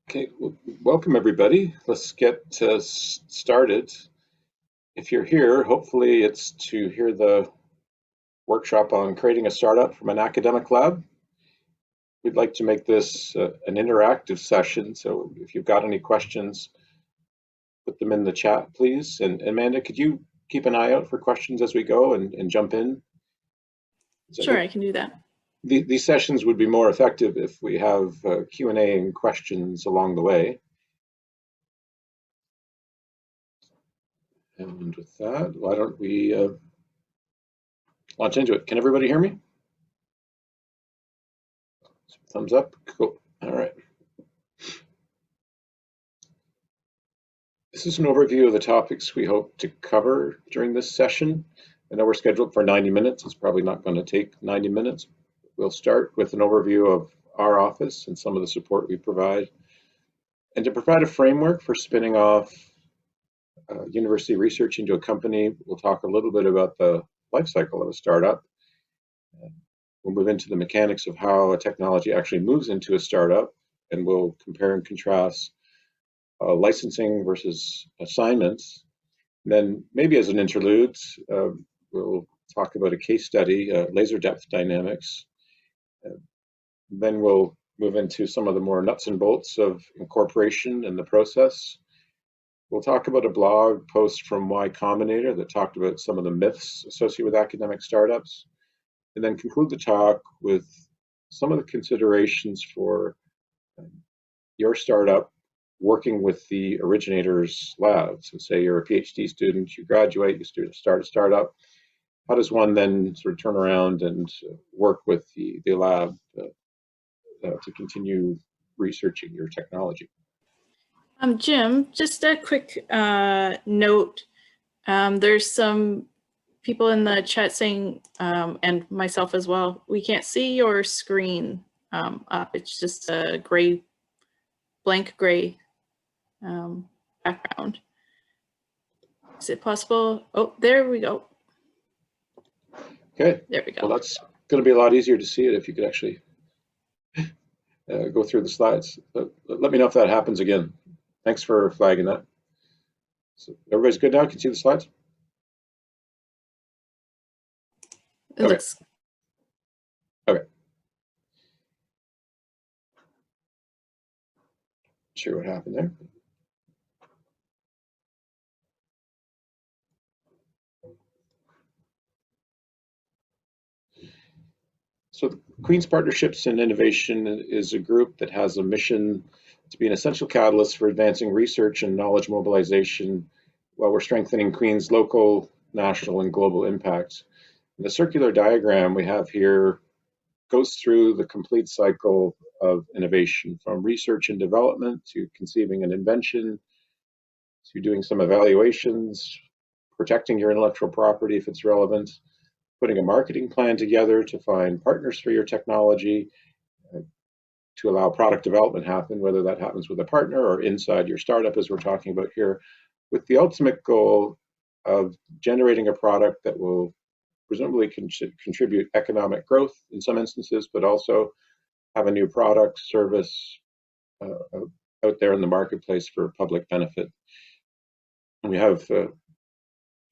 Okay, welcome everybody. Let's get started. If you're here, hopefully it's to hear the workshop on creating a startup from an academic lab. We'd like to make this an interactive session, so if you've got any questions, put them in the chat, please. And Amanda, could you keep an eye out for questions as we go and jump in? Sure, I can do that. These sessions would be more effective if we have Q&A and questions along the way. And with that, why don't we launch into it. Can everybody hear me? Thumbs up. Cool. All right. This is an overview of the topics we hope to cover during this session. I know we're scheduled for 90 minutes. It's probably not going to take 90 minutes. We'll start with an overview of our office and some of the support we provide, and to provide a framework for spinning off university research into a company. We'll talk a little bit about the life cycle of a startup. We'll move into the mechanics of how a technology actually moves into a startup, and we'll compare and contrast licensing versus assignments. And then maybe as an interlude, we'll talk about a case study, laser depth dynamics. Then we'll move into some of the more nuts and bolts of incorporation and the process. We'll talk about a blog post from Y Combinator that talked about some of the myths associated with academic startups, and then conclude the talk with some of the considerations for your startup working with the originator's lab. So say you're a PhD student, you graduate, you start a startup. How does one then sort of turn around and work with the lab to continue researching your technology? Jim, just a quick note. There's some people in the chat saying, and myself as well, we can't see your screen up. It's just a gray, blank gray background. Is it possible? Oh, there we go. Okay. There we go. Well, that's going to be a lot easier to see it if you could actually go through the slides. Let me know if that happens again. Thanks for flagging that. So everybody's good now? Can you see the slides? It looks. Okay. Sure what happened there. So the Queen's Partnerships and Innovation is a group that has a mission to be an essential catalyst for advancing research and knowledge mobilization while we're strengthening Queen's local, national, and global impacts. And the circular diagram we have here goes through the complete cycle of innovation, from research and development to conceiving an invention, to doing some evaluations, protecting your intellectual property if it's relevant, putting a marketing plan together to find partners for your technology, to allow product development happen, whether that happens with a partner or inside your startup, as we're talking about here, with the ultimate goal of generating a product that will presumably contribute economic growth in some instances, but also have a new product, service out there in the marketplace for public benefit. And we have a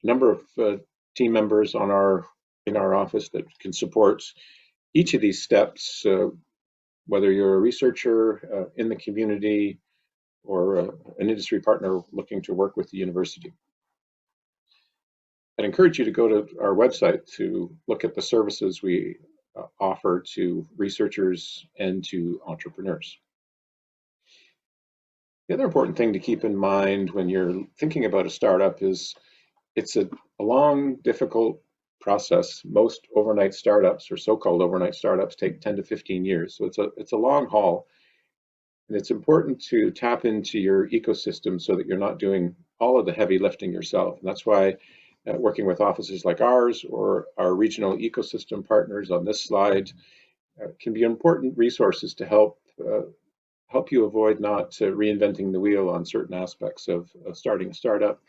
number of team members in our office that can support each of these steps, whether you're a researcher in the community or an industry partner looking to work with the university. I'd encourage you to go to our website to look at the services we offer to researchers and to entrepreneurs. The other important thing to keep in mind when you're thinking about a startup is it's a long, difficult process. Most overnight startups, or so-called overnight startups, take 10 to 15 years. So it's a long haul. And it's important to tap into your ecosystem so that you're not doing all of the heavy lifting yourself. And that's why working with offices like ours or our regional ecosystem partners on this slide can be important resources to help you avoid not reinventing the wheel on certain aspects of starting a startup.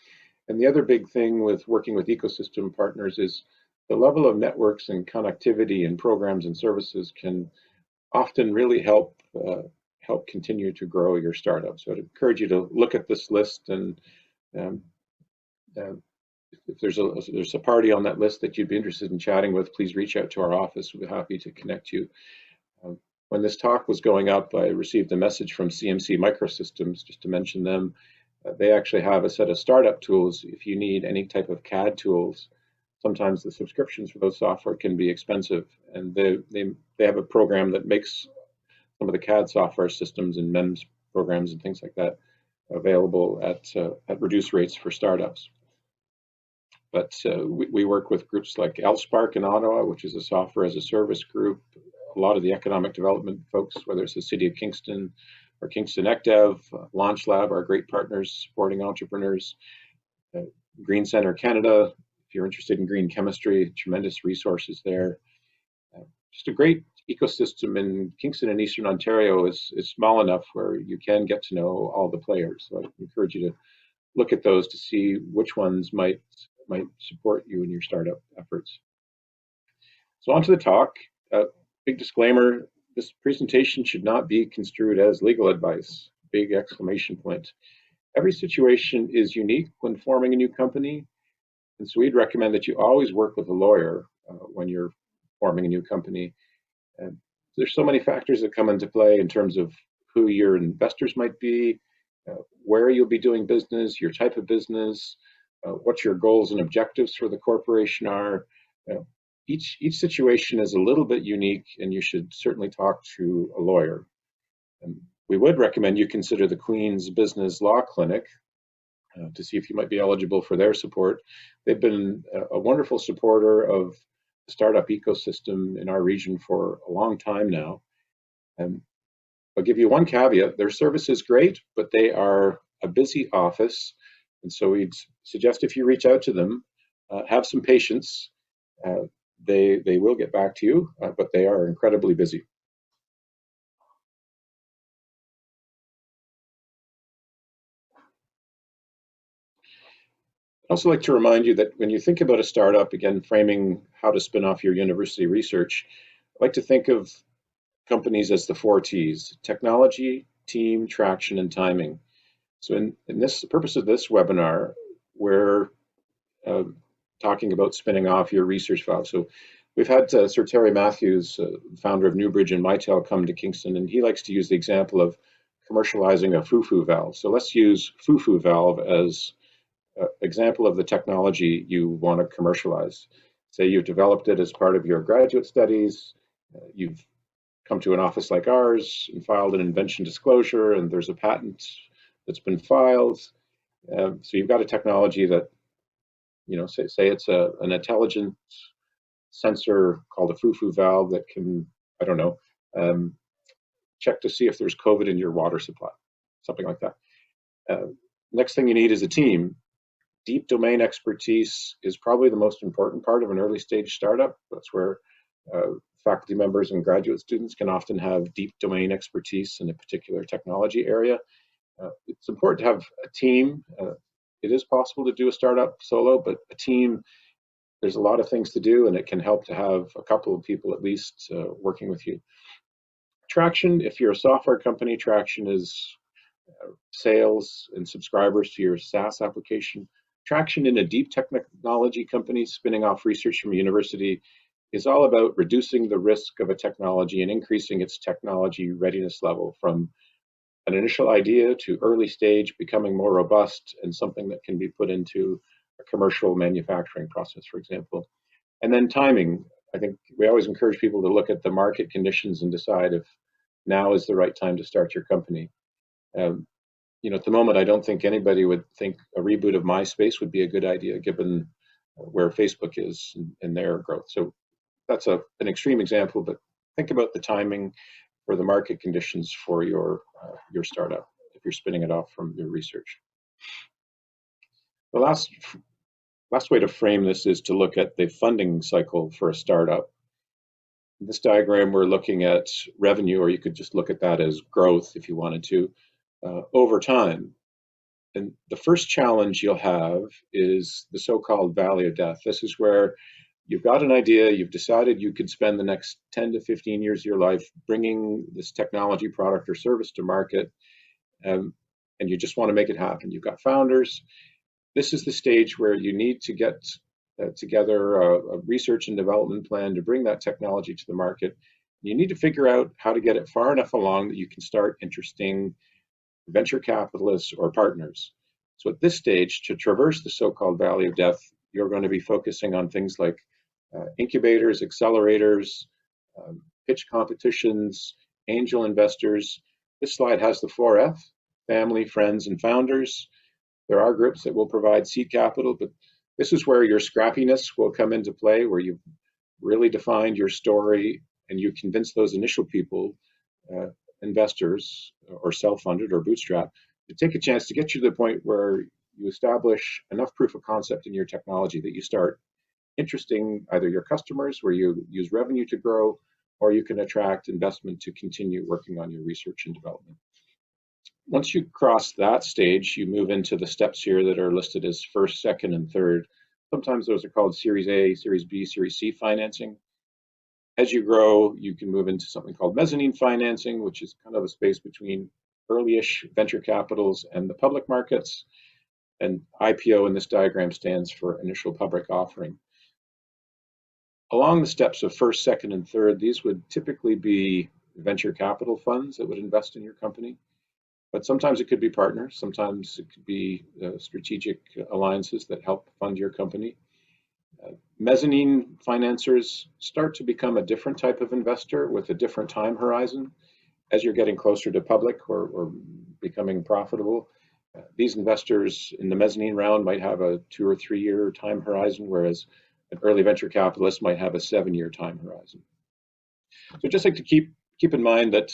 And the other big thing with working with ecosystem partners is the level of networks and connectivity and programs and services can often really help help continue to grow your startup. So I'd encourage you to look at this list, and um, if there's a party on that list that you'd be interested in chatting with, please reach out to our office. We'll be happy to connect you. When this talk was going up, I received a message from CMC Microsystems, just to mention them. They actually have a set of startup tools if you need any type of CAD tools. Sometimes the subscriptions for those software can be expensive, and they have a program that makes some of the CAD software systems and MEMS programs and things like that available at reduced rates for startups. But we work with groups like LSpark in Ottawa, which is a software as a service group. A lot of the economic development folks, whether it's the City of Kingston or Kingston ECDev, Launch Lab, are great partners supporting entrepreneurs. Green Center Canada, if you're interested in green chemistry, tremendous resources there. Just a great ecosystem in Kingston and Eastern Ontario is small enough where you can get to know all the players. So I encourage you to look at those to see which ones might support you in your startup efforts. So on to the talk. Big disclaimer, this presentation should not be construed as legal advice. Big exclamation point. Every situation is unique when forming a new company, and so we'd recommend that you always work with a lawyer when you're forming a new company. And there's so many factors that come into play in terms of who your investors might be, where you'll be doing business, your type of business, what your goals and objectives for the corporation are. Each situation is a little bit unique, and you should certainly talk to a lawyer. And we would recommend you consider the Queen's Business Law Clinic to see if you might be eligible for their support. They've been a wonderful supporter of the startup ecosystem in our region for a long time now. And I'll give you one caveat. Their service is great, but they are a busy office. And so we'd suggest if you reach out to them, have some patience. They will get back to you, but they are incredibly busy. I'd also like to remind you that when you think about a startup, again, framing how to spin off your university research, I like to think of companies as the 4 T's: technology, team, traction, and timing. So in this, the purpose of this webinar, we're talking about spinning off your research valve. So we've had Sir Terry Matthews, founder of Newbridge and Mitel, come to Kingston, and he likes to use the example of commercializing a foo-foo valve. So let's use foo-foo valve as an example of the technology you want to commercialize. Say you've developed it as part of your graduate studies, you've come to an office like ours and filed an invention disclosure, and there's a patent that's been filed. So you've got a technology that, say it's an intelligent sensor called a foo-foo valve that can, I don't know, check to see if there's COVID in your water supply, something like that. Next thing you need is a team. Deep domain expertise is probably the most important part of an early stage startup. That's where faculty members and graduate students can often have deep domain expertise in a particular technology area. It's important to have a team. It is possible to do a startup solo, but a team, there's a lot of things to do, and it can help to have a couple of people at least working with you. Traction, if you're a software company, traction is sales and subscribers to your SaaS application. Traction in a deep technology company spinning off research from a university is all about reducing the risk of a technology and increasing its technology readiness level from an initial idea to early stage, becoming more robust and something that can be put into a commercial manufacturing process, for example. And then timing. I think we always encourage people to look at the market conditions and decide if now is the right time to start your company. At the moment, I don't think anybody would think a reboot of MySpace would be a good idea given where Facebook is in their growth. So that's an extreme example, but think about the timing for the market conditions for your startup if you're spinning it off from your research. The last way to frame this is to look at the funding cycle for a startup. In this diagram, we're looking at revenue, or you could just look at that as growth if you wanted to, over time. And the first challenge you'll have is the so-called valley of death. This is where you've got an idea, you've decided you could spend the next 10 to 15 years of your life bringing this technology product or service to market, and you just want to make it happen. You've got founders. This is the stage where you need to get together a research and development plan to bring that technology to the market. You need to figure out how to get it far enough along that you can start interesting venture capitalists or partners. So at this stage, to traverse the so-called valley of death, you're going to be focusing on things like incubators, accelerators, pitch competitions, angel investors. This slide has the 4F, family, friends, and founders. There are groups that will provide seed capital, but this is where your scrappiness will come into play, where you've really defined your story and you convince those initial people, investors or self-funded or bootstrap, to take a chance to get you to the point where you establish enough proof of concept in your technology that you start interesting either your customers, where you use revenue to grow, or you can attract investment to continue working on your research and development. Once you cross that stage, you move into the steps here that are listed as first, second, and third. Sometimes those are called Series A, Series B, Series C financing. As you grow, you can move into something called mezzanine financing, which is kind of a space between early-ish venture capitals and the public markets. And IPO in this diagram stands for initial public offering. Along the steps of first, second, and third, these would typically be venture capital funds that would invest in your company. But sometimes it could be partners, sometimes it could be strategic alliances that help fund your company. Mezzanine financiers start to become a different type of investor with a different time horizon. As you're getting closer to public or becoming profitable, these investors in the mezzanine round might have a 2 or 3 year time horizon, whereas an early venture capitalist might have a 7-year time horizon. So just like to keep in mind that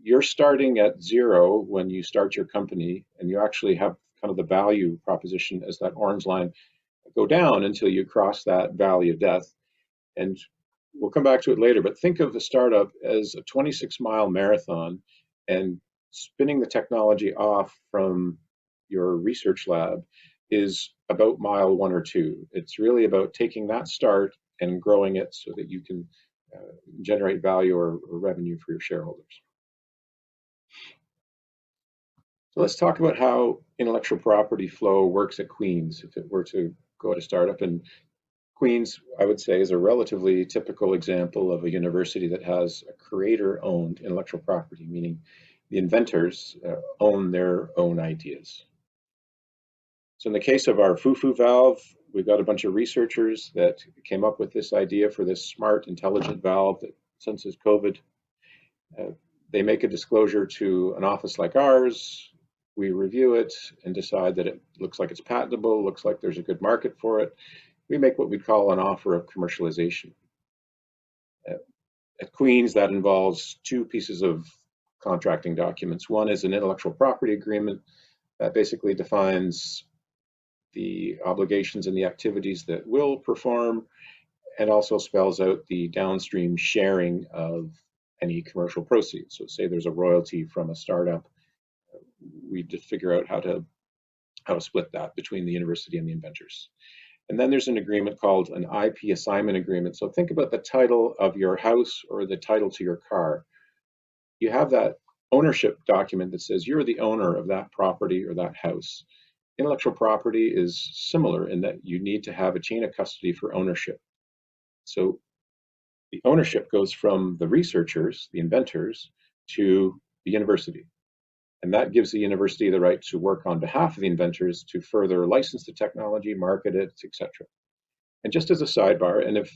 you're starting at zero when you start your company, and you actually have kind of the value proposition as that orange line go down until you cross that valley of death. And we'll come back to it later, but think of a startup as a 26-mile marathon, and spinning the technology off from your research lab is about mile 1 or 2. It's really about taking that start and growing it so that you can generate value or revenue for your shareholders. So let's talk about how intellectual property flow works at Queen's if it were to go to startup. And Queen's, I would say, is a relatively typical example of a university that has a creator-owned intellectual property, meaning the inventors own their own ideas. So in the case of our FUFU valve, we've got a bunch of researchers that came up with this idea for this smart, intelligent valve that senses COVID. They make a disclosure to an office like ours. We review it and decide that it looks like it's patentable, looks like there's a good market for it. We make what we call an offer of commercialization. At Queen's, that involves 2 pieces of contracting documents. One is an intellectual property agreement that basically defines the obligations and the activities that we'll perform, and also spells out the downstream sharing of any commercial proceeds. So say there's a royalty from a startup, we just figure out how to split that between the university and the inventors. And then there's an agreement called an IP assignment agreement. So think about the title of your house or the title to your car. You have that ownership document that says you're the owner of that property or that house. Intellectual property is similar in that you need to have a chain of custody for ownership. So the ownership goes from the researchers, the inventors, to the university. And that gives the university the right to work on behalf of the inventors to further license the technology, market it, etc. And just as a sidebar, and if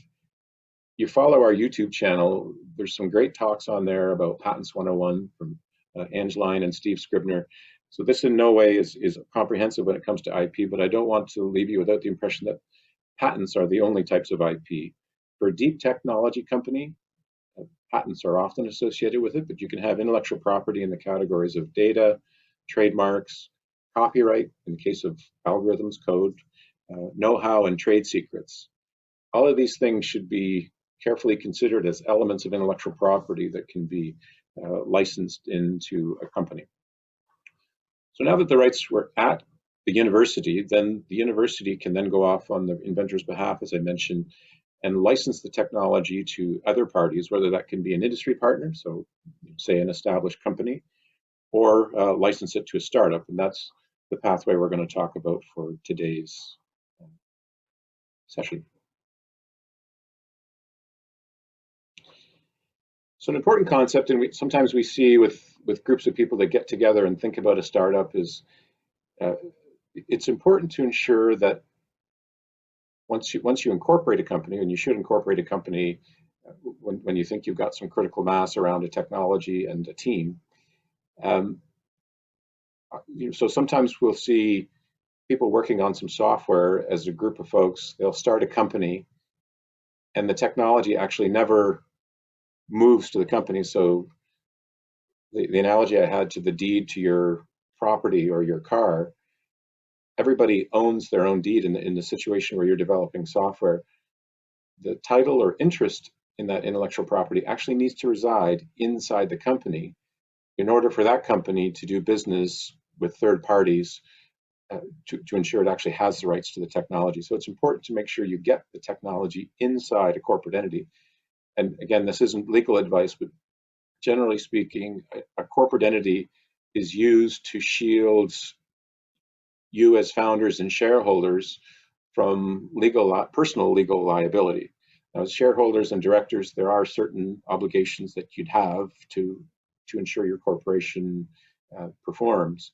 you follow our YouTube channel, there's some great talks on there about Patents 101 from Angeline and Steve Scribner. So this in no way is comprehensive when it comes to IP, but I don't want to leave you without the impression that patents are the only types of IP. For a deep technology company, patents are often associated with it, but you can have intellectual property in the categories of data, trademarks, copyright, in the case of algorithms, code, know-how, and trade secrets. All of these things should be carefully considered as elements of intellectual property that can be licensed into a company. So now that the rights were at the university, then the university can then go off on the inventor's behalf, as I mentioned, and license the technology to other parties, whether that can be an industry partner, so say an established company, or license it to a startup. And that's the pathway we're going to talk about for today's session. So an important concept, and sometimes we see with groups of people that get together and think about a startup, is it's important to ensure that once you incorporate a company, and you should incorporate a company when you think you've got some critical mass around a technology and a team. So sometimes we'll see people working on some software as a group of folks. They'll start a company, and the technology actually never moves to the company. So the analogy I had to the deed to your property or your car, everybody owns their own deed in the situation where you're developing software. The title or interest in that intellectual property actually needs to reside inside the company in order for that company to do business with third parties to ensure it actually has the rights to the technology. So it's important to make sure you get the technology inside a corporate entity. And again, this isn't legal advice, but generally speaking, a corporate entity is used to shield you as founders and shareholders from personal legal liability. Now, as shareholders and directors, there are certain obligations that you'd have to ensure your corporation performs.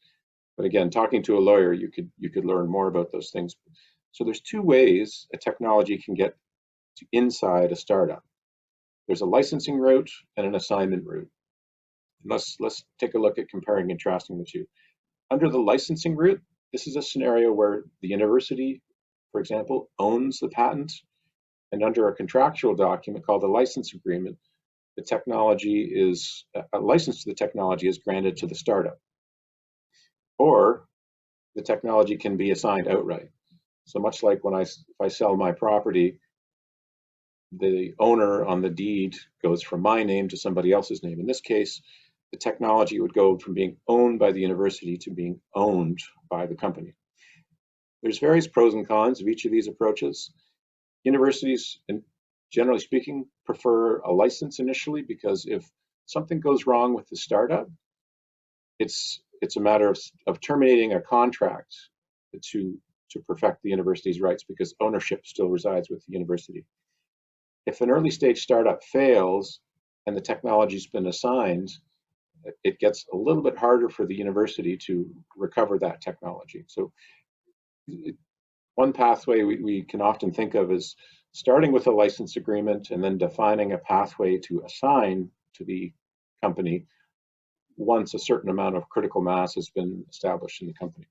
But again, talking to a lawyer, you could learn more about those things. So there's two ways a technology can get to inside a startup. There's a licensing route and an assignment route. Let's take a look at comparing and contrasting the two. Under the licensing route, this is a scenario where the university, for example, owns the patent, and under a contractual document called a license agreement, the technology is a license to the technology is granted to the startup, or the technology can be assigned outright. So much like when if I sell my property, the owner on the deed goes from my name to somebody else's name. In this case, the technology would go from being owned by the university to being owned by the company. There's various pros and cons of each of these approaches. Universities, and generally speaking, prefer a license initially, because if something goes wrong with the startup, it's a matter of terminating a contract to perfect the university's rights, because ownership still resides with the university. If an early stage startup fails and the technology's been assigned, it gets a little bit harder for the university to recover that technology. So one pathway we can often think of is starting with a license agreement and then defining a pathway to assign to the company once a certain amount of critical mass has been established in the company.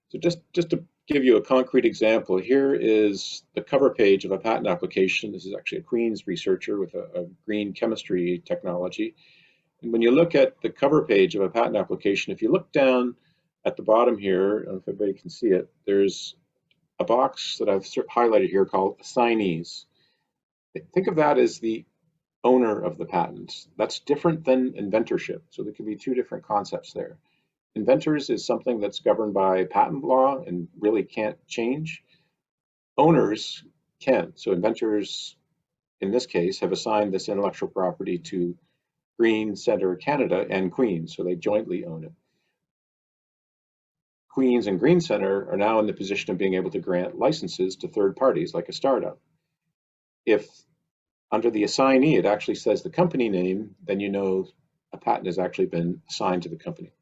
So just to give you a concrete example, here is the cover page of a patent application. This is actually a Queen's researcher with a green chemistry technology. And when you look at the cover page of a patent application, if you look down at the bottom here, I don't know if everybody can see it, there's a box that I've highlighted here called assignees. Think of that as the owner of the patent. That's different than inventorship. So there can be two different concepts there. Inventors is something that's governed by patent law and really can't change. Owners can. So inventors, in this case, have assigned this intellectual property to Green Center Canada and Queen's, so they jointly own it. Queen's and Green Center are now in the position of being able to grant licenses to third parties, like a startup. If under the assignee it actually says the company name, then you know a patent has actually been assigned to the company.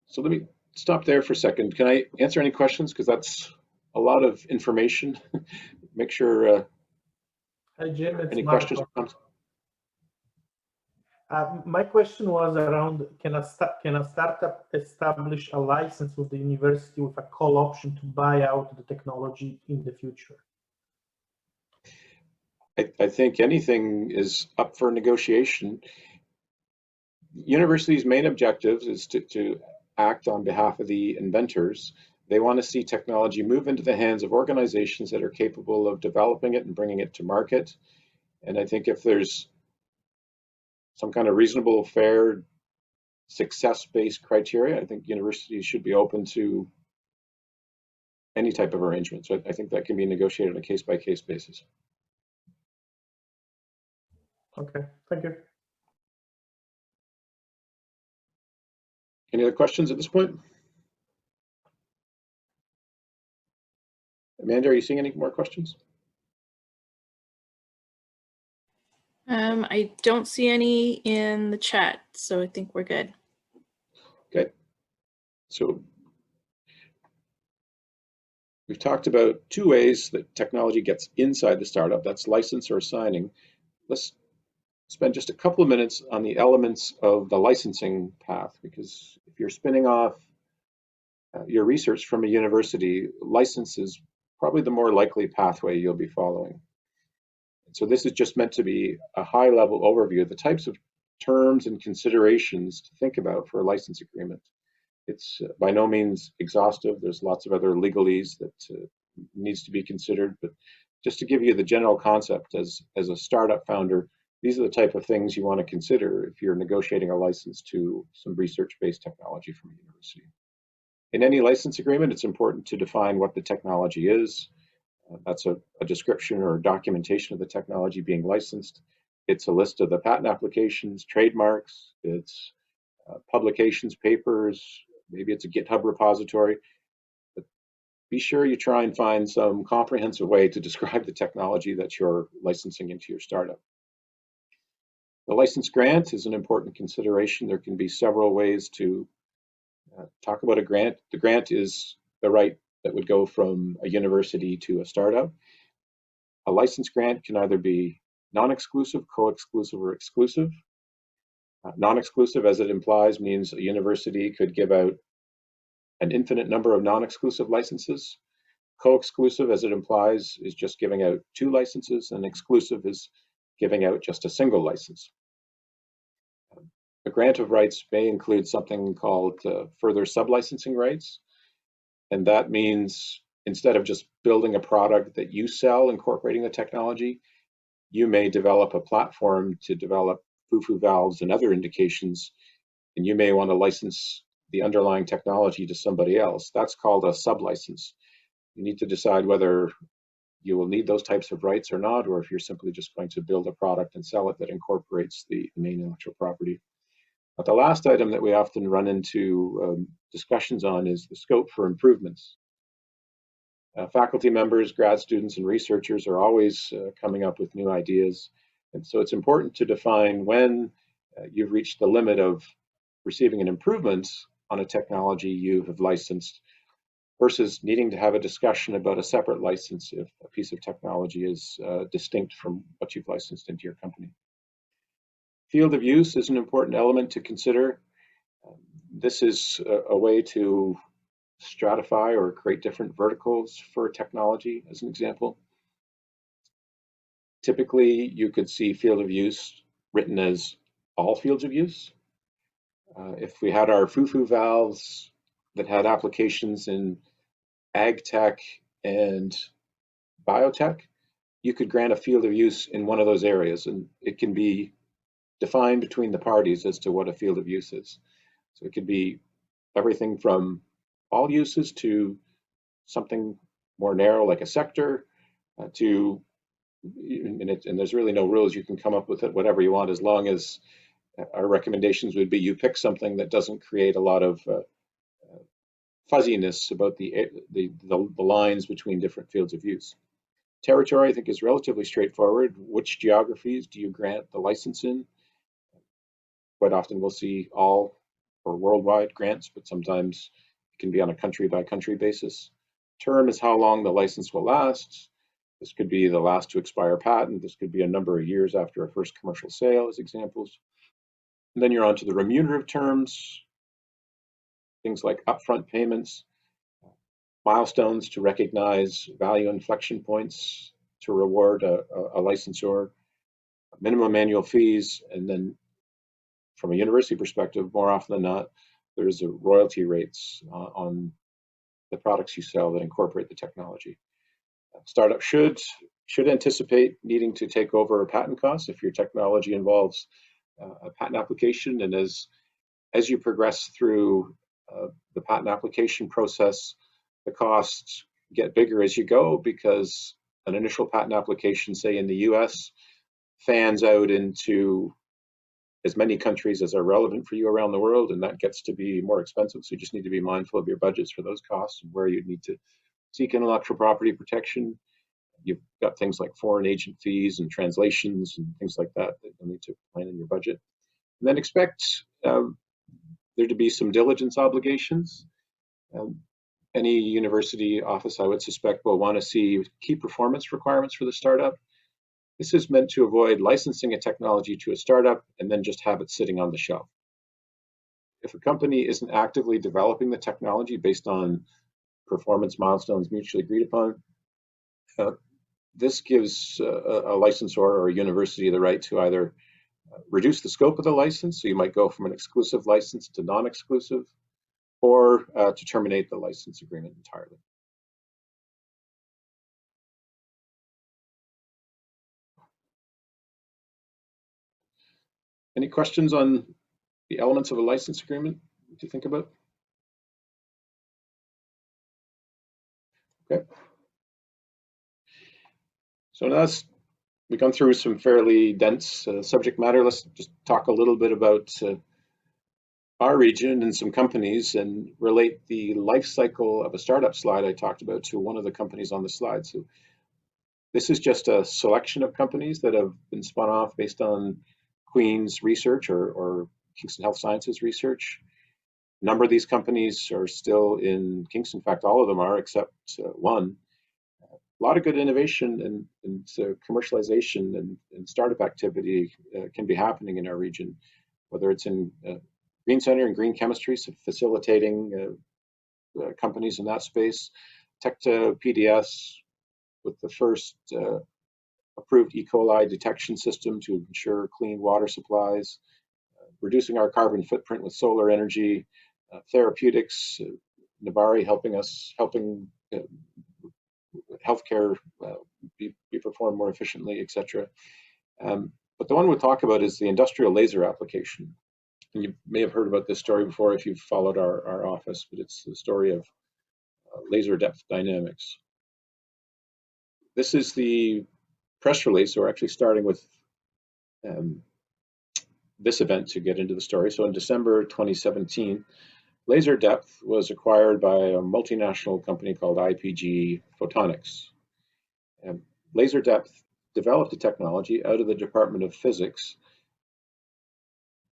So let me stop there for a second. Can I answer any questions? Because that's a lot of information. Make sure Hi, Jim, it's any Marco. questions or comments? My question was around, can a startup establish a license with the university with a call option to buy out the technology in the future? I think anything is up for negotiation. Universities' main objective is to act on behalf of the inventors. They want to see technology move into the hands of organizations that are capable of developing it and bringing it to market. And I think if there's some kind of reasonable, fair, success-based criteria, I think universities should be open to any type of arrangement. So I think that can be negotiated on a case-by-case basis. Okay, thank you. Any other questions at this point? Amanda, are you seeing any more questions? I don't see any in the chat, so I think we're good. Okay. So we've talked about two ways that technology gets inside the startup. That's license or signing. Let's spend just a couple of minutes on the elements of the licensing path, because if you're spinning off your research from a university, license is probably the more likely pathway you'll be following. So this is just meant to be a high-level overview of the types of terms and considerations to think about for a license agreement. It's by no means exhaustive. There's lots of other legalese that needs to be considered, but just to give you the general concept as a startup founder, these are the type of things you want to consider if you're negotiating a license to some research-based technology from a university. In any license agreement, it's important to define what the technology is. That's a description or documentation of the technology being licensed. It's a list of the patent applications, trademarks, it's publications, papers, maybe it's a GitHub repository. But be sure you try and find some comprehensive way to describe the technology that you're licensing into your startup. The license grant is an important consideration. There can be several ways to talk about a grant. The grant is the right that would go from a university to a startup. A license grant can either be non-exclusive, co-exclusive, or exclusive. Non-exclusive, as it implies, means a university could give out an infinite number of non-exclusive licenses. Co-exclusive, as it implies, is just giving out 2 licenses, and exclusive is giving out just a single license. A grant of rights may include something called further sublicensing rights. And that means instead of just building a product that you sell, incorporating the technology, you may develop a platform to develop foo-foo valves and other indications, and you may want to license the underlying technology to somebody else. That's called a sublicense. You need to decide whether you will need those types of rights or not, or if you're simply just going to build a product and sell it that incorporates the main intellectual property. But the last item that we often run into discussions on is the scope for improvements. Faculty members, grad students, and researchers are always coming up with new ideas. And so it's important to define when you've reached the limit of receiving an improvement on a technology you have licensed versus needing to have a discussion about a separate license if a piece of technology is distinct from what you've licensed into your company. Field of use is an important element to consider. This is a way to stratify or create different verticals for technology, as an example. Typically, you could see field of use written as all fields of use. If we had our foo-foo valves that had applications in ag tech and biotech, you could grant a field of use in one of those areas, and it can be defined between the parties as to what a field of use is. So it could be everything from all uses to something more narrow like a sector to, and there's really no rules. You can come up with it whatever you want, as long as our recommendations would be you pick something that doesn't create a lot of fuzziness about the lines between different fields of use. Territory, I think, is relatively straightforward. Which geographies do you grant the license in? Quite often we'll see all or worldwide grants, but sometimes it can be on a country-by-country basis. Term is how long the license will last. This could be the last to expire patent. This could be a number of years after a first commercial sale, as examples. And then you're on to the remunerative terms, things like upfront payments, milestones to recognize value inflection points to reward a licensor, minimum annual fees, and then from a university perspective, more often than not, there's royalty rates on the products you sell that incorporate the technology. Startup should anticipate needing to take over patent costs if your technology involves a patent application, and as you progress through the patent application process, the costs get bigger as you go, because an initial patent application, say in the US, fans out into as many countries as are relevant for you around the world, and that gets to be more expensive. So you just need to be mindful of your budgets for those costs and where you need to seek intellectual property protection. You've got things like foreign agent fees and translations and things like that that you'll need to plan in your budget. And then expect there to be some diligence obligations. Any university office, I would suspect, will want to see key performance requirements for the startup. This is meant to avoid licensing a technology to a startup and then just have it sitting on the shelf. If a company isn't actively developing the technology based on performance milestones mutually agreed upon, this gives a licensor or a university the right to either reduce the scope of the license, so you might go from an exclusive license to non-exclusive, or to terminate the license agreement entirely. Any questions on the elements of a license agreement to think about? Okay. So now we've gone through some fairly dense subject matter. Let's just talk a little bit about our region and some companies, and relate the life cycle of a startup slide I talked about to one of the companies on the slide. So this is just a selection of companies that have been spun off based on Queen's research or Kingston Health Sciences research. A number of these companies are still in Kingston. In fact, all of them are except one. A lot of good innovation and commercialization and startup activity can be happening in our region, whether it's in Green Center and green chemistry, so facilitating companies in that space. Tecta PDS with the first approved E. coli detection system to ensure clean water supplies. Reducing our carbon footprint with solar energy. Therapeutics, Nabari helping healthcare be performed more efficiently, etc. But the one we'll talk about is the industrial laser application. And you may have heard about this story before if you've followed our office, but it's the story of laser depth dynamics. This is the press release, so we're actually starting with this event to get into the story. So in December 2017, Laser Depth was acquired by a multinational company called IPG Photonics. Laser Depth developed a technology out of the Department of Physics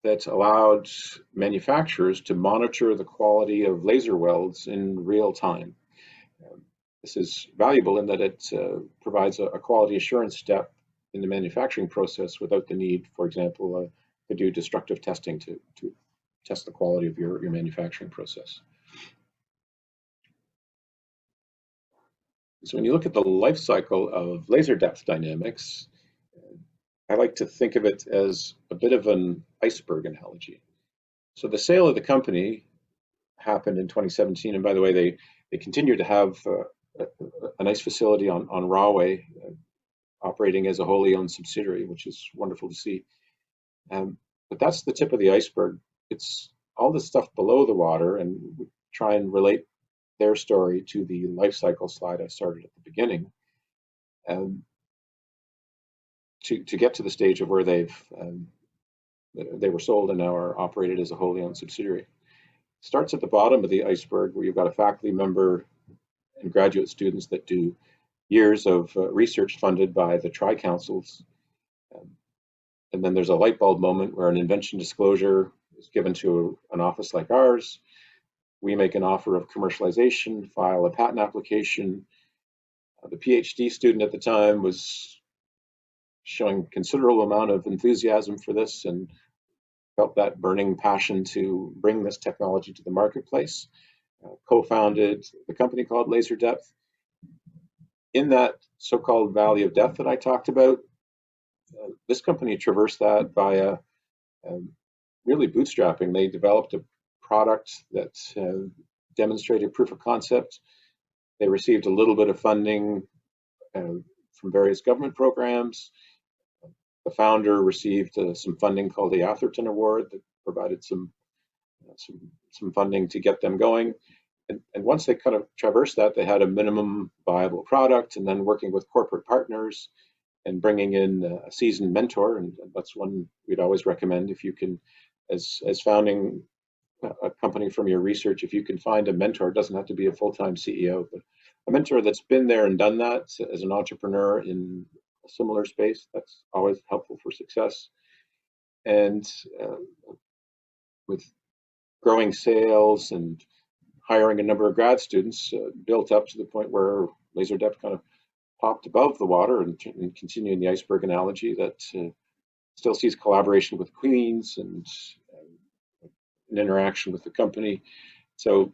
that allowed manufacturers to monitor the quality of laser welds in real time. This is valuable in that it provides a quality assurance step in the manufacturing process without the need, for example, to do destructive testing to test the quality of your manufacturing process. So when you look at the life cycle of laser depth dynamics, I like to think of it as a bit of an iceberg analogy. So the sale of the company happened in 2017, and by the way, they continue to have a nice facility on Rahway, operating as a wholly owned subsidiary, which is wonderful to see. But that's the tip of the iceberg. It's all the stuff below the water, and we try and relate their story to the life cycle slide I started at the beginning, to get to the stage of where they were sold and now are operated as a wholly owned subsidiary. It starts at the bottom of the iceberg, where you've got a faculty member and graduate students that do years of research funded by the tri-councils. And then there's a light bulb moment where an invention disclosure is given to an office like ours. We make an offer of commercialization, file a patent application. The PhD student at the time was showing considerable amount of enthusiasm for this and felt that burning passion to bring this technology to the marketplace. Co-founded the company called Laser Depth. In that so-called valley of death that I talked about, this company traversed that by really bootstrapping. They developed a product that demonstrated proof of concept. They received a little bit of funding from various government programs. The founder received some funding called the Atherton Award that provided some funding to get them going. And once they kind of traversed that, they had a minimum viable product, and then working with corporate partners and bringing in a seasoned mentor. And that's one we'd always recommend if you can, as founding a company from your research, if you can find a mentor, it doesn't have to be a full-time CEO, but a mentor that's been there and done that as an entrepreneur in a similar space, that's always helpful for success. And with growing sales and hiring a number of grad students, built up to the point where LaserDepth kind of popped above the water, and continuing the iceberg analogy, that still sees collaboration with Queens and an interaction with the company. So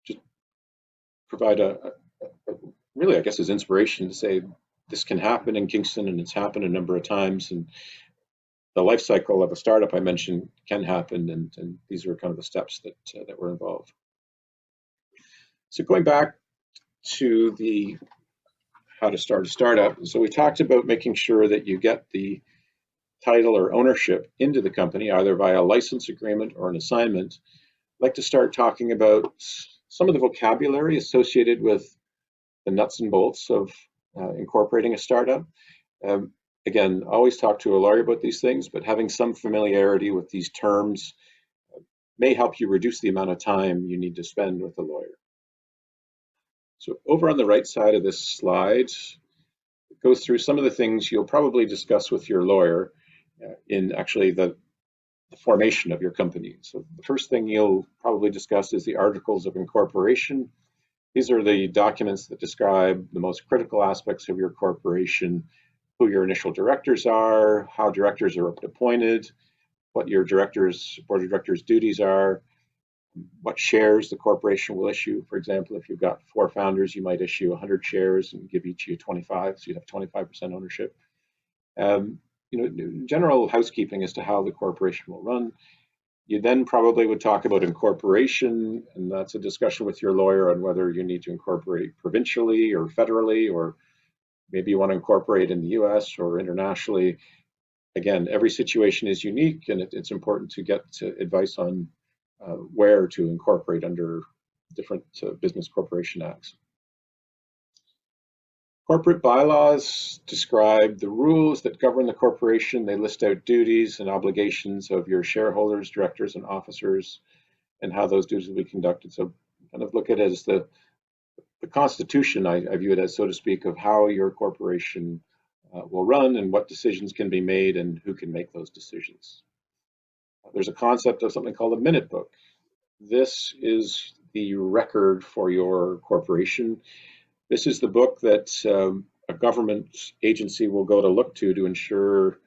just provide a really, I guess, is inspiration to say this can happen in Kingston, and it's happened a number of times. And the life cycle of a startup I mentioned can happen, and these are kind of the steps that were involved. So going back to the how to start a startup. So we talked about making sure that you get the title or ownership into the company, either via a license agreement or an assignment. I'd like to start talking about some of the vocabulary associated with the nuts and bolts of incorporating a startup. Again, always talk to a lawyer about these things, but having some familiarity with these terms may help you reduce the amount of time you need to spend with a lawyer. So over on the right side of this slide, it goes through some of the things you'll probably discuss with your lawyer in actually the formation of your company. So the first thing you'll probably discuss is the articles of incorporation. These are the documents that describe the most critical aspects of your corporation, who your initial directors are, how directors are appointed, what your board of directors duties are, what shares the corporation will issue. For example, if you've got 4 founders, you might issue 100 shares and give each you 25, so you'd have 25% ownership. General housekeeping as to how the corporation will run. You then probably would talk about incorporation, and that's a discussion with your lawyer on whether you need to incorporate provincially or federally, or maybe you want to incorporate in the US or internationally. Again, every situation is unique, and it's important to get advice on where to incorporate under different business corporation acts. Corporate bylaws describe the rules that govern the corporation. They list out duties and obligations of your shareholders, directors, and officers, and how those duties will be conducted. So kind of look at it as the constitution, I view it as, so to speak, of how your corporation will run and what decisions can be made and who can make those decisions. There's a concept of something called a minute book. This is the record for your corporation. This is the book that a government agency will go to look to ensure,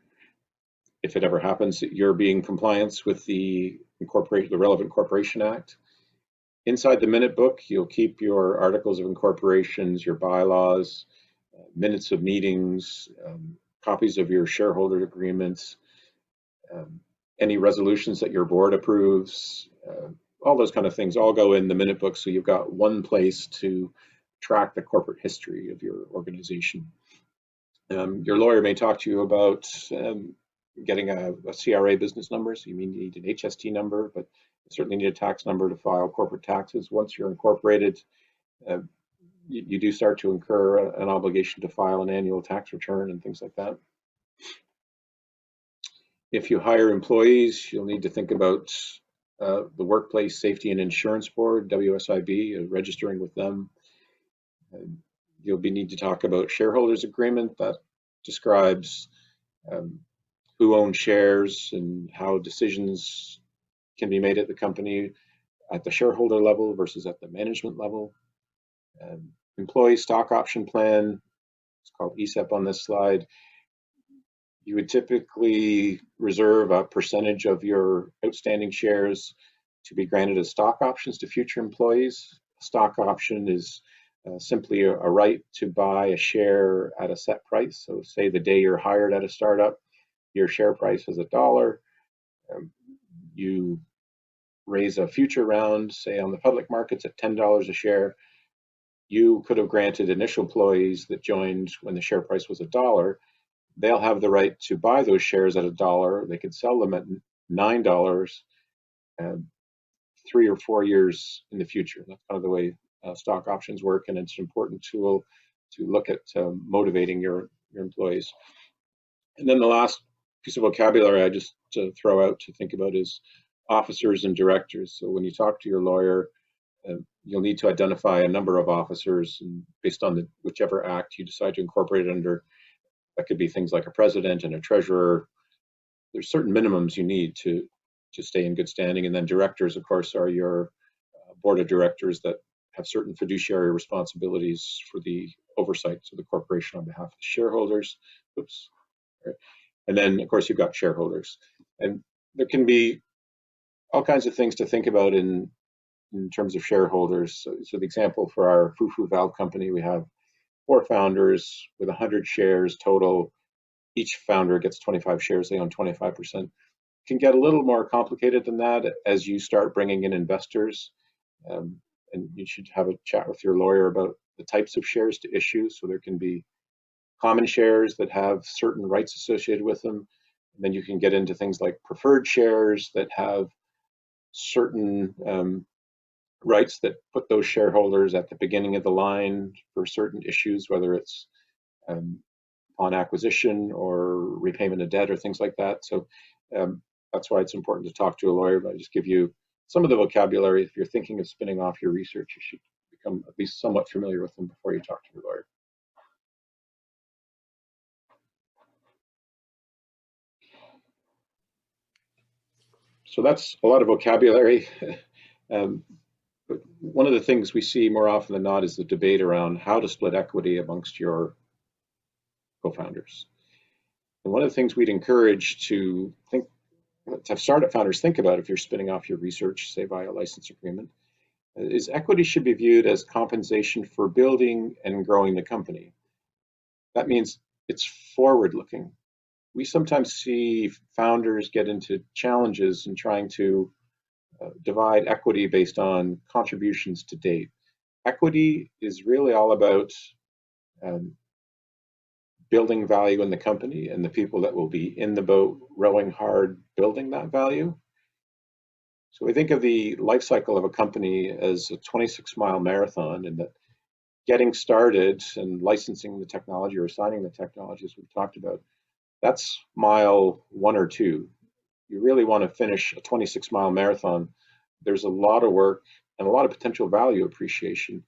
if it ever happens, that you're being in compliance with the relevant Corporation Act. Inside the minute book, you'll keep your articles of incorporations, your bylaws, minutes of meetings, copies of your shareholder agreements, any resolutions that your board approves, all those kind of things all go in the minute book, so you've got one place to track the corporate history of your organization. Your lawyer may talk to you about getting a CRA business number, so you may need an HST number, but you certainly need a tax number to file corporate taxes. Once you're incorporated, you do start to incur an obligation to file an annual tax return and things like that. If you hire employees, you'll need to think about the Workplace Safety and Insurance Board, WSIB, registering with them. You'll need to talk about shareholders agreement that describes who owns shares and how decisions can be made at the company at the shareholder level versus at the management level. Employee stock option plan, it's called ESEP on this slide. You would typically reserve a percentage of your outstanding shares to be granted as stock options to future employees. A stock option is simply a right to buy a share at a set price. So say the day you're hired at a startup, your share price is $1. You raise a future round, say on the public markets at $10 a share, you could have granted initial employees that joined when the share price was $1. They'll have the right to buy those shares at $1. They could sell them at $9 3 or 4 years in the future. That's kind of the way stock options work, and it's an important tool to look at motivating your employees. And then the last piece of vocabulary I just throw out to think about is officers and directors. So when you talk to your lawyer, you'll need to identify a number of officers, and based on whichever act you decide to incorporate it under, that could be things like a president and a treasurer. There's certain minimums you need to stay in good standing. And then directors, of course, are your board of directors that have certain fiduciary responsibilities for the oversight of the corporation on behalf of the shareholders. Oops. Right. And then, of course, you've got shareholders. And there can be all kinds of things to think about in terms of shareholders. So the example for our Fufu Valve company, we have 4 founders with 100 shares total. Each founder gets 25 shares. They own 25%. It can get a little more complicated than that as you start bringing in investors. And you should have a chat with your lawyer about the types of shares to issue. So there can be common shares that have certain rights associated with them. And then you can get into things like preferred shares that have certain rights that put those shareholders at the beginning of the line for certain issues, whether it's on acquisition or repayment of debt or things like that. So that's why it's important to talk to a lawyer. But I just give you some of the vocabulary. If you're thinking of spinning off your research, you should become at least somewhat familiar with them before you talk to your lawyer. So that's a lot of vocabulary. But one of the things we see more often than not is the debate around how to split equity amongst your co-founders. And one of the things we'd encourage to have startup founders think about if you're spinning off your research, say via a license agreement, is equity should be viewed as compensation for building and growing the company. That means it's forward-looking. We sometimes see founders get into challenges in trying to divide equity based on contributions to date. Equity is really all about building value in the company and the people that will be in the boat rowing hard building that value. So we think of the life cycle of a company as a 26-mile marathon, and that getting started and licensing the technology or assigning the technology, as we've talked about, that's mile 1 or 2. You really want to finish a 26-mile marathon. There's a lot of work and a lot of potential value appreciation.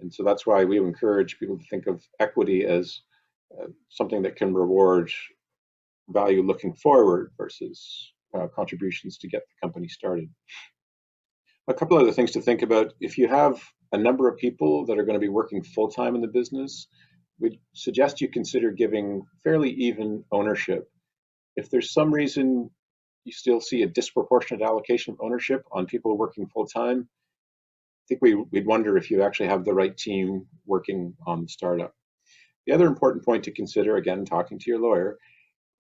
And so that's why we encourage people to think of equity as something that can reward value looking forward versus contributions to get the company started. A couple other things to think about. If you have a number of people that are going to be working full-time in the business, we'd suggest you consider giving fairly even ownership. If there's some reason you still see a disproportionate allocation of ownership on people working full-time, I think we'd wonder if you actually have the right team working on the startup. The other important point to consider, again, talking to your lawyer,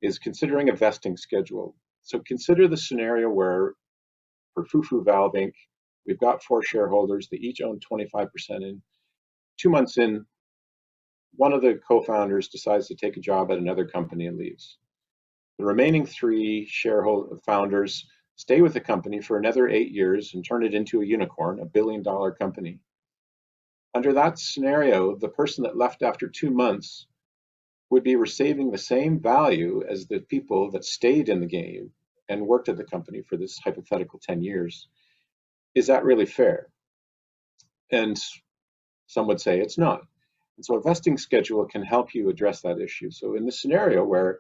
is considering a vesting schedule. So consider the scenario where, for Fufu Valve Inc., we've got 4 shareholders. They each own 25% in. 2 months in, one of the co-founders decides to take a job at another company and leaves. The remaining 3 founders stay with the company for another 8 years and turn it into a unicorn, a billion-dollar company. Under that scenario, the person that left after 2 months would be receiving the same value as the people that stayed in the game and worked at the company for this hypothetical 10 years. Is that really fair? And some would say it's not. And so a vesting schedule can help you address that issue. So in the scenario where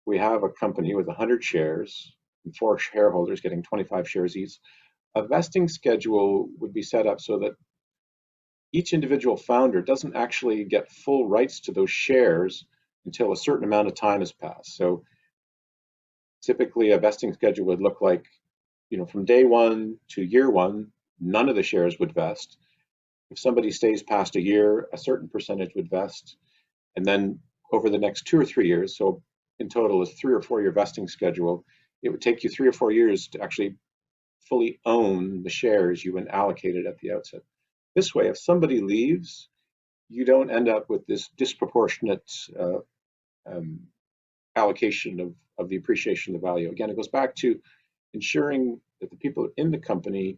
we have a company with 100 shares and 4 shareholders getting 25 shares each, a vesting schedule would be set up so that each individual founder doesn't actually get full rights to those shares until a certain amount of time has passed. So typically a vesting schedule would look like, from day 1 to year 1, none of the shares would vest. If somebody stays past a year, a certain percentage would vest. And then over the next 2 or 3 years, so in total a 3 or 4 year vesting schedule, it would take you 3 or 4 years to actually fully own the shares you allocated at the outset. This way, if somebody leaves, you don't end up with this disproportionate allocation of the appreciation of the value. Again, it goes back to ensuring that the people in the company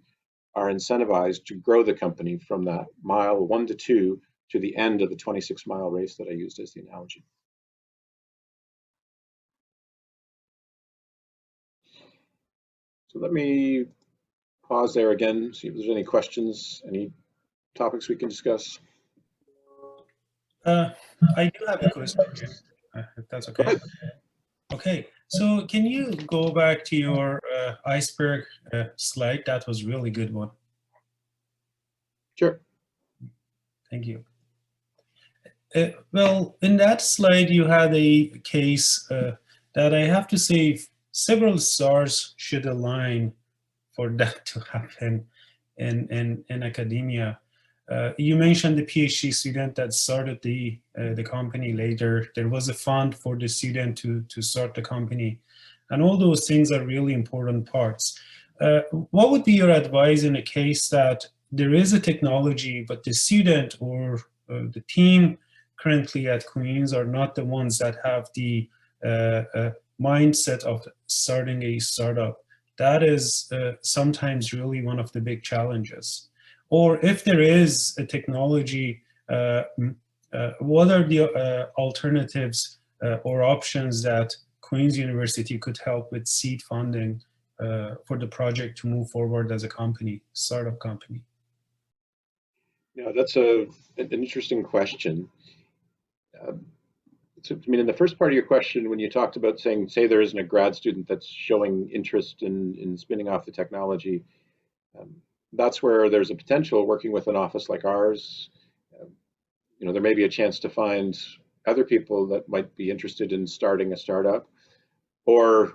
are incentivized to grow the company from that mile 1 to 2 to the end of the 26-mile race that I used as the analogy. So let me pause there again, see if there's any questions, any topics we can discuss. I do have a question, if that's okay. Go ahead. Okay, so can you go back to your iceberg slide? That was really good one. Sure. Thank you. Well, in that slide, you had a case that I have to say several stars should align for that to happen in academia. You mentioned the PhD student that started the company later. There was a fund for the student to start the company. And all those things are really important parts. What would be your advice in a case that there is a technology, but the student or the team currently at Queen's are not the ones that have the mindset of starting a startup? That is sometimes really one of the big challenges. Or if there is a technology, what are the alternatives or options that Queen's University could help with seed funding for the project to move forward as a company, startup company? Yeah, that's an interesting question. So, I mean, in the first part of your question, when you talked about say there isn't a grad student that's showing interest in spinning off the technology, that's where there's a potential working with an office like ours. There may be a chance to find other people that might be interested in starting a startup, or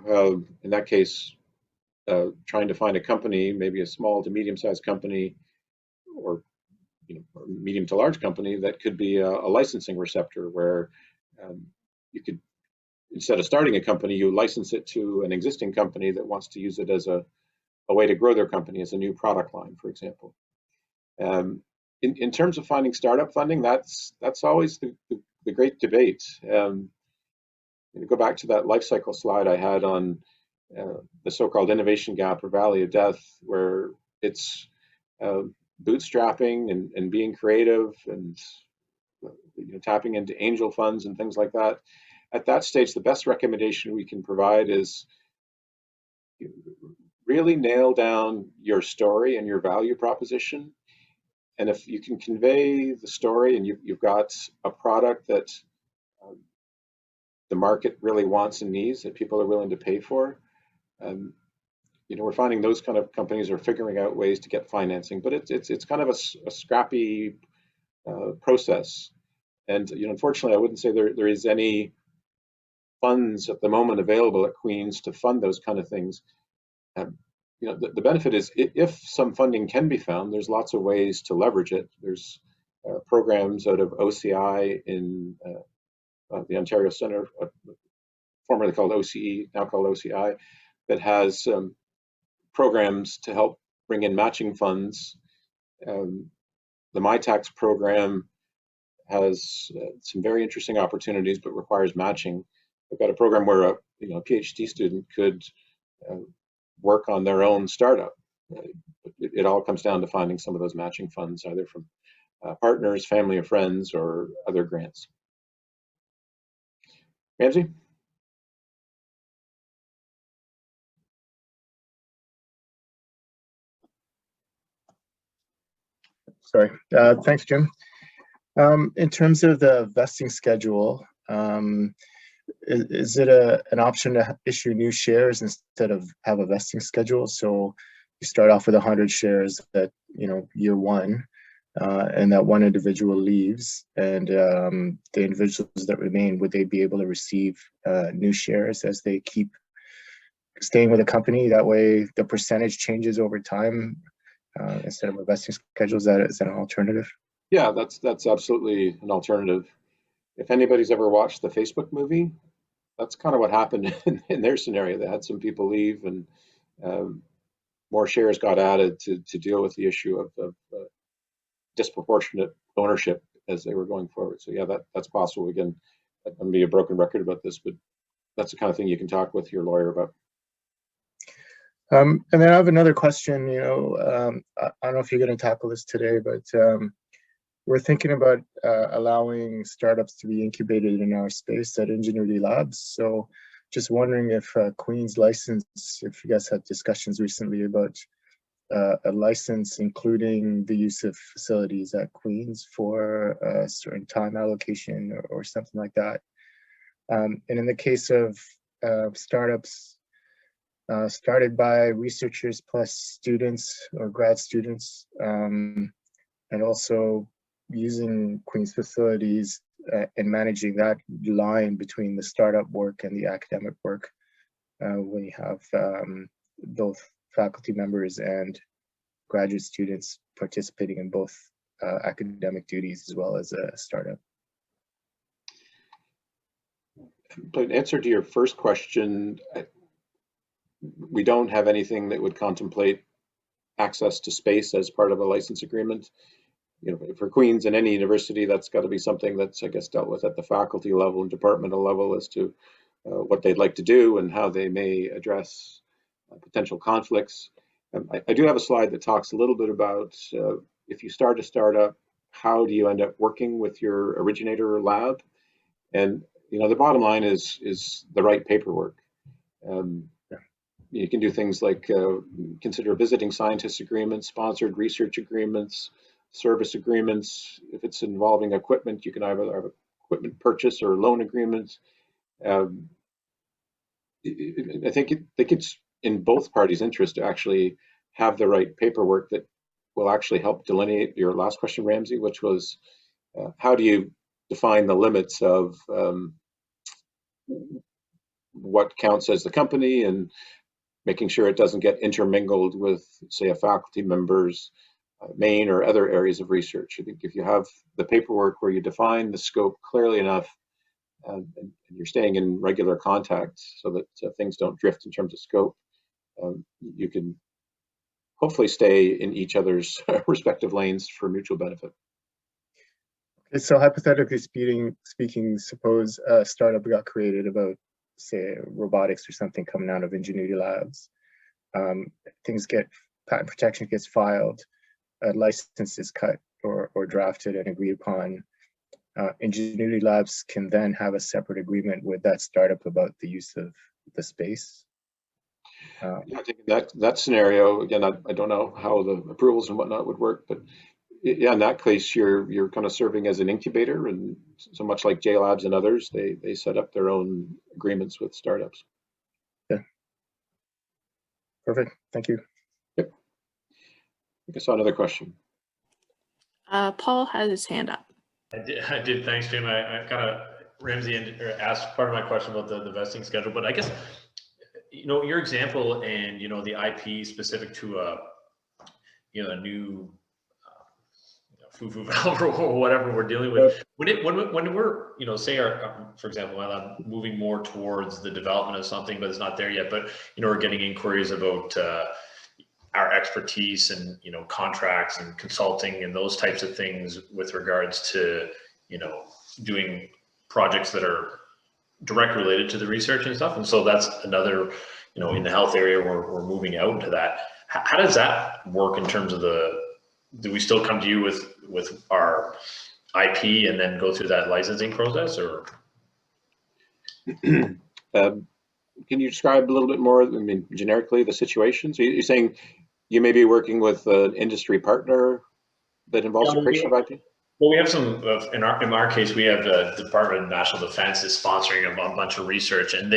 in that case, trying to find a company, maybe a small to medium-sized company, or or medium to large company that could be a licensing receptor where you could, instead of starting a company, you license it to an existing company that wants to use it as a way to grow their company as a new product line, for example. In terms of finding startup funding, that's always the great debate. Go back to that life cycle slide I had on the so-called innovation gap or valley of death, where it's bootstrapping and being creative and tapping into angel funds and things like that. At that stage, the best recommendation we can provide is really nail down your story and your value proposition. And if you can convey the story and you've got a product that the market really wants and needs, that people are willing to pay for, we're finding those kind of companies are figuring out ways to get financing, but it's kind of a scrappy process. And unfortunately, I wouldn't say there is any funds at the moment available at Queen's to fund those kind of things. The benefit is if some funding can be found, there's lots of ways to leverage it. There's programs out of OCI in the Ontario Centre, formerly called OCE, now called OCI, that has programs to help bring in matching funds. The MyTax program has some very interesting opportunities, but requires matching. They've got a program where a PhD student could work on their own startup. It all comes down to finding some of those matching funds, either from partners, family or friends, or other grants. Ramsey? Sorry. Thanks, Jim. In terms of the vesting schedule, is it an option to issue new shares instead of have a vesting schedule? So you start off with 100 shares at year one, and that one individual leaves, and the individuals that remain, would they be able to receive new shares as they keep staying with the company? That way, the percentage changes over time instead of a vesting schedule. Is that an alternative? Yeah, that's absolutely an alternative. If anybody's ever watched the Facebook movie, that's kind of what happened in their scenario. They had some people leave, and more shares got added to deal with the issue of disproportionate ownership as they were going forward. So yeah, that's possible. Again, I'm going to be a broken record about this, but that's the kind of thing you can talk with your lawyer about. And then I have another question. I don't know if you're going to tackle this today, but we're thinking about allowing startups to be incubated in our space at Ingenuity Labs. So just wondering if Queen's license, if you guys had discussions recently about a license including the use of facilities at Queen's for a certain time allocation or something like that. And in the case of startups started by researchers plus students or grad students, and also using Queen's facilities and managing that line between the startup work and the academic work, when you have both faculty members and graduate students participating in both academic duties as well as a startup. But in answer to your first question, we don't have anything that would contemplate access to space as part of a license agreement. For Queen's and any university, that's got to be something that's, I guess, dealt with at the faculty level and departmental level as to what they'd like to do and how they may address potential conflicts. I do have a slide that talks a little bit about if you start a startup, how do you end up working with your originator lab? And the bottom line is the right paperwork. You can do things like consider visiting scientist agreements, sponsored research agreements, service agreements. If it's involving equipment, you can either have equipment purchase or loan agreements. I think it's in both parties' interest to actually have the right paperwork that will actually help delineate your last question, Ramsey, which was how do you define the limits of what counts as the company and making sure it doesn't get intermingled with, say, a faculty member's main or other areas of research. I think if you have the paperwork where you define the scope clearly enough and you're staying in regular contact so that things don't drift in terms of scope, you can hopefully stay in each other's respective lanes for mutual benefit. Okay, so hypothetically speaking, suppose a startup got created about, say, robotics or something coming out of Ingenuity Labs. Patent protection gets filed, a license is cut or drafted and agreed upon. Ingenuity Labs can then have a separate agreement with that startup about the use of the space. Yeah, I think that scenario, again, I don't know how the approvals and whatnot would work, but yeah, in that case, you're kind of serving as an incubator, and so much like J Labs and others, they set up their own agreements with startups. Yeah. Perfect. Thank you. Yep. I saw another question. Paul has his hand up. I did. Thanks, Jim. I kind of Ramsey asked part of my question about the vesting schedule, but I guess your example and the IP specific to a new foo valve or whatever we're dealing with. When we're say for example, while I'm moving more towards the development of something, but it's not there yet, but we're getting inquiries about our expertise and contracts and consulting and those types of things with regards to doing projects that are directly related to the research and stuff. And so that's another in the health area we're moving out into that. How does that work in terms of do we still come to you with our IP and then go through that licensing process, or? Can you describe a little bit more, generically, the situation? So you're saying you may be working with an industry partner that involves the creation of IP? Well, we have some, in our case, we have the Department of National Defense is sponsoring a bunch of research, and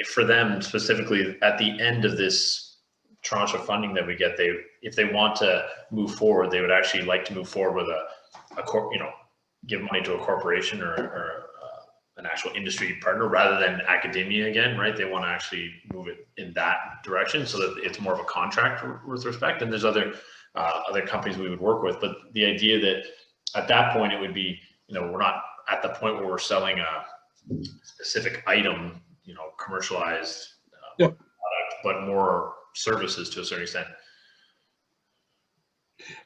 for them specifically, at the end of this tranche of funding that we get, if they want to move forward, they would actually like to move forward with give money to a corporation or an actual industry partner rather than academia again, right? They want to actually move it in that direction so that it's more of a contract with respect. And there's other companies we would work with, but the idea that at that point it would be, we're not at the point where we're selling a specific item, commercialized product, but more services to a certain extent.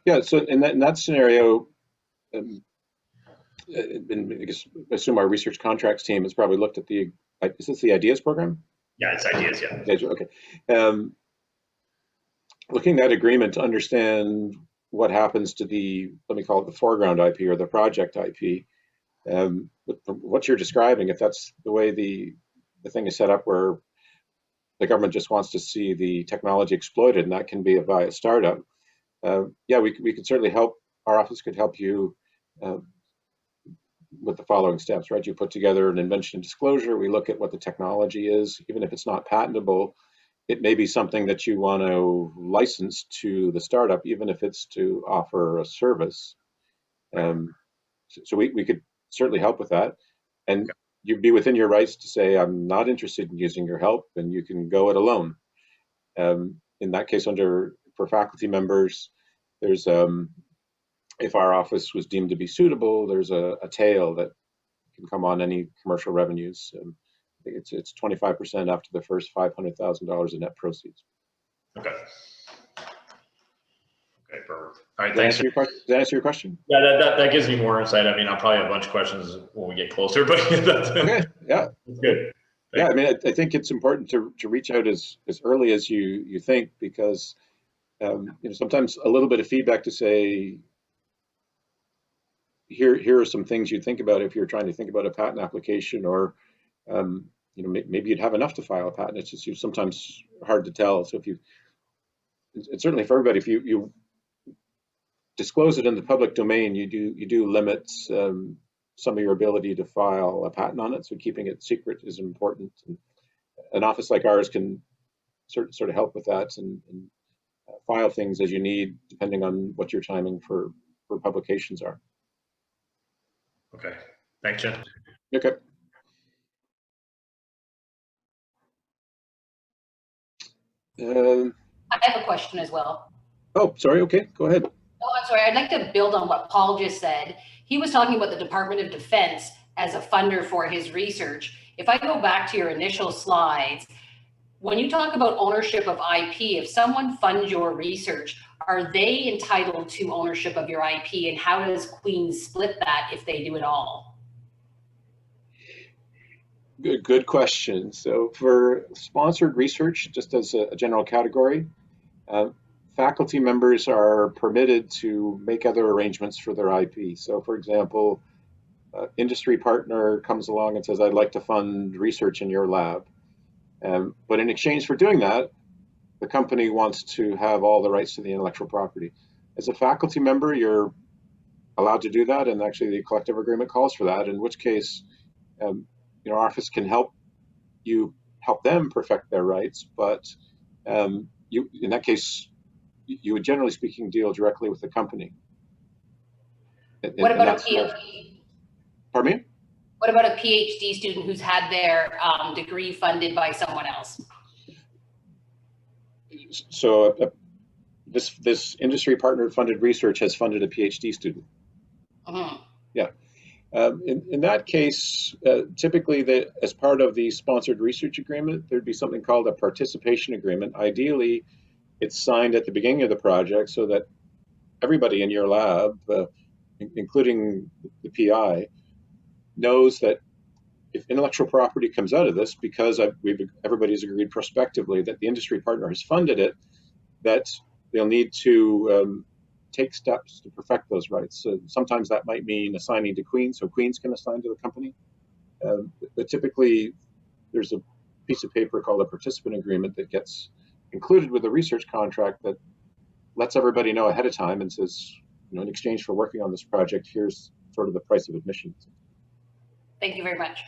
Yeah, so in that scenario, I guess, I assume our research contracts team has probably looked at is this the IDEAS program? Yeah, it's ideas, yeah. Okay. Looking at agreement to understand what happens to let me call it the foreground IP or the project IP. What you're describing, if that's the way the thing is set up, where the government just wants to see the technology exploited, and that can be via startup. Yeah, we could certainly help. Our office could help you with the following steps, right? You put together an invention disclosure. We look at what the technology is, even if it's not patentable. It may be something that you want to license to the startup, even if it's to offer a service. So we could certainly help with that. And you'd be within your rights to say, I'm not interested in using your help, and you can go it alone. In that case, for faculty members, there's if our office was deemed to be suitable, there's a tail that can come on any commercial revenues. I think it's 25% after the first $500,000 in net proceeds. Okay. Okay, perfect. All right, Does thanks. Does that answer your question? Yeah, that gives me more insight. I mean, I'll probably have a bunch of questions when we get closer, but that's Okay, yeah. That's good. Yeah, I mean, I think it's important to reach out as early as you think, because sometimes a little bit of feedback to say, here are some things you think about if you're trying to think about a patent application, or maybe you'd have enough to file a patent. It's just sometimes hard to tell. So it's certainly for everybody, if you disclose it in the public domain, you do limit some of your ability to file a patent on it. So keeping it secret is important. And an office like ours can sort of help with that and file things as you need, depending on what your timing for publications are. Okay, thanks, Jim. Okay. I have a question as well. Oh, sorry. Okay, go ahead. Oh, I'm sorry. I'd like to build on what Paul just said. He was talking about the Department of Defense as a funder for his research. If I go back to your initial slides, when you talk about ownership of IP, if someone funds your research, are they entitled to ownership of your IP, and how does Queen's split that if they do it all? Good question. So for sponsored research, just as a general category, faculty members are permitted to make other arrangements for their IP. So for example, industry partner comes along and says, I'd like to fund research in your lab. But in exchange for doing that, the company wants to have all the rights to the intellectual property. As a faculty member, you're allowed to do that, and actually the collective agreement calls for that, in which case our office can help them perfect their rights, but in that case, you would, generally speaking, deal directly with the company. What about a PhD? Pardon me? What about a PhD student who's had their degree funded by someone else? So this industry partner funded research has funded a PhD student. Mm-hmm. Yeah. In that case, typically, as part of the sponsored research agreement, there'd be something called a participation agreement. Ideally, it's signed at the beginning of the project so that everybody in your lab, including the PI, knows that if intellectual property comes out of this, because everybody's agreed prospectively that the industry partner has funded it, that they'll need to take steps to perfect those rights. So sometimes that might mean assigning to Queen's, so Queen's can assign to the company. But typically, there's a piece of paper called a participant agreement that gets included with a research contract that lets everybody know ahead of time and says, in exchange for working on this project, here's sort of the price of admission. Thank you very much.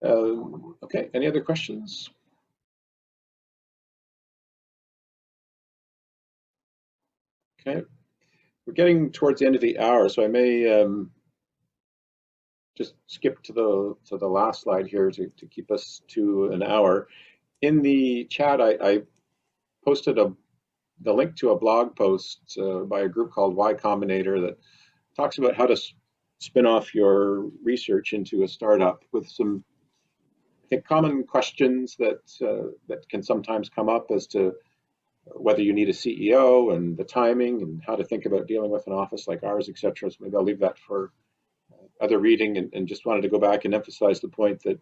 Okay, any other questions? Okay, we're getting towards the end of the hour, so I may just skip to the last slide here to keep us to an hour. In the chat, I posted the link to a blog post by a group called Y Combinator that talks about how to spin off your research into a startup with some, I think common questions that that can sometimes come up as to whether you need a CEO and the timing and how to think about dealing with an office like ours, et cetera. So maybe I'll leave that for other reading, and just wanted to go back and emphasize the point that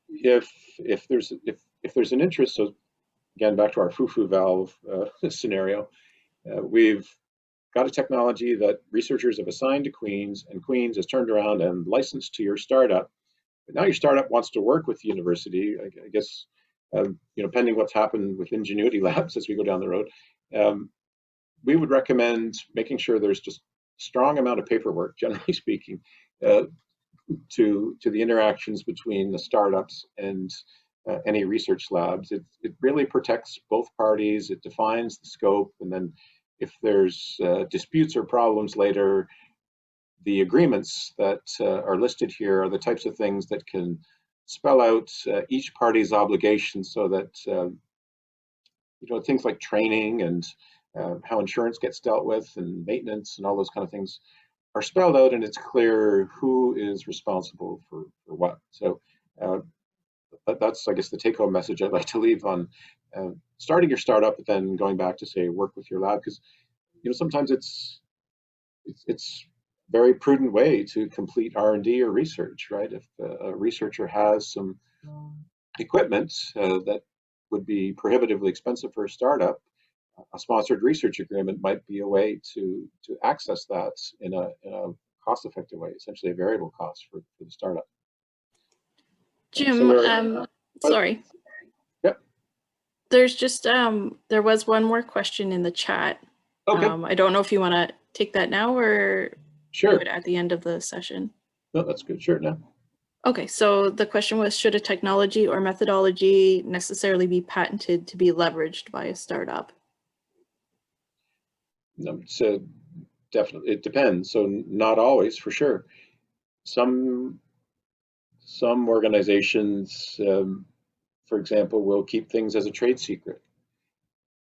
if there's an interest, so again, back to our foo-foo valve scenario, we've got a technology that researchers have assigned to Queen's, and Queen's has turned around and licensed to your startup. But now your startup wants to work with the university, I guess, pending what's happened with Ingenuity Labs as we go down the road. We would recommend making sure there's just strong amount of paperwork, generally speaking, to the interactions between the startups and any research labs. It really protects both parties. It defines the scope, and then if there's disputes or problems later, the agreements that are listed here are the types of things that can spell out each party's obligations, so that things like training and how insurance gets dealt with and maintenance and all those kind of things are spelled out, and it's clear who is responsible for what. So that's, I guess, the take-home message I'd like to leave on starting your startup, but then going back to, say, work with your lab, because sometimes it's very prudent way to complete R&D or research, right? If a researcher has some equipment that would be prohibitively expensive for a startup, a sponsored research agreement might be a way to access that in a cost-effective way, essentially a variable cost for the startup. Jim, So sorry. Yep. There's just, there was one more question in the chat. Okay. I don't know if you want to take that now or Sure. do it at the end of the session. No, that's good. Sure, now. Okay, so the question was, should a technology or methodology necessarily be patented to be leveraged by a startup? No, so definitely, it depends. So not always, for sure. Some organizations, for example, will keep things as a trade secret.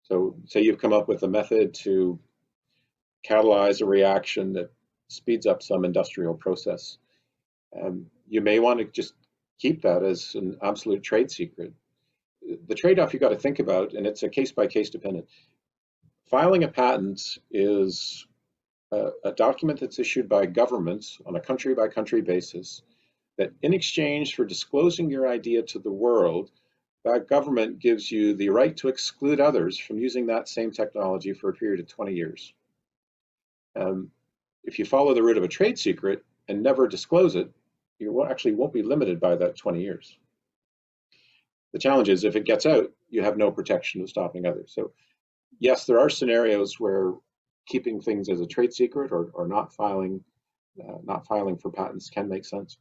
So say you've come up with a method to catalyze a reaction that speeds up some industrial process. You may want to just keep that as an absolute trade secret. The trade-off you got to think about, and it's a case-by-case dependent. Filing a patent is a document that's issued by governments on a country-by-country basis, that in exchange for disclosing your idea to the world, that government gives you the right to exclude others from using that same technology for a period of 20 years. If you follow the route of a trade secret and never disclose it, you actually won't be limited by that 20 years. The challenge is, if it gets out, you have no protection of stopping others. So yes, there are scenarios where keeping things as a trade secret or not filing for patents can make sense.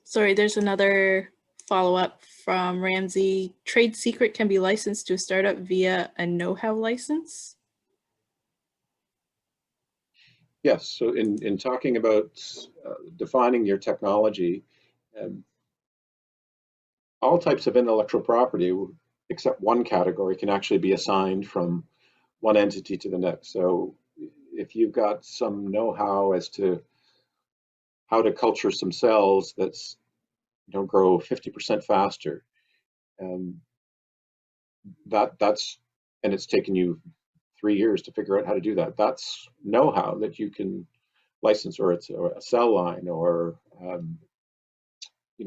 Sorry, there's another follow-up from Ramsey. Trade secret can be licensed to a startup via a know-how license? Yes, so in talking about defining your technology, all types of intellectual property, except one category, can actually be assigned from one entity to the next. So if you've got some know-how as to how to culture some cells that's grow 50% faster, that's and it's taken you 3 years to figure out how to do that. That's know-how that you can license, or it's a cell line, or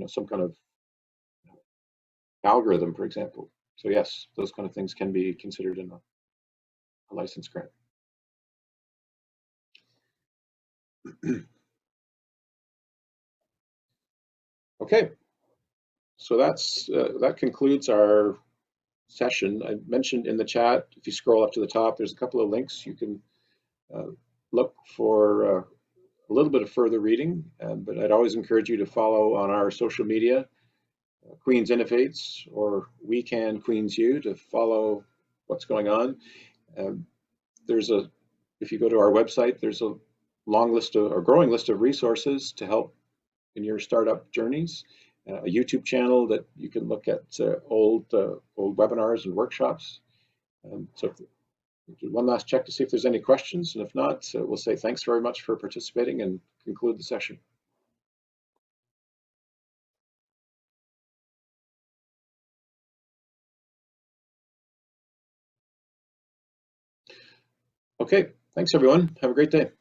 some kind of algorithm, for example. So yes, those kind of things can be considered in a license grant. Okay, so that concludes our session. I mentioned in the chat, if you scroll up to the top, there's a couple of links. You can look for a little bit of further reading, but I'd always encourage you to follow on our social media, Queen's Innovates, or We Can Queen's U, to follow what's going on. If you go to our website, there's a long list or growing list of resources to help in your startup journeys. A YouTube channel that you can look at old webinars and workshops. So Do one last check to see if there's any questions, and if not, we'll say thanks very much for participating and conclude the session. Okay, thanks everyone. Have a great day.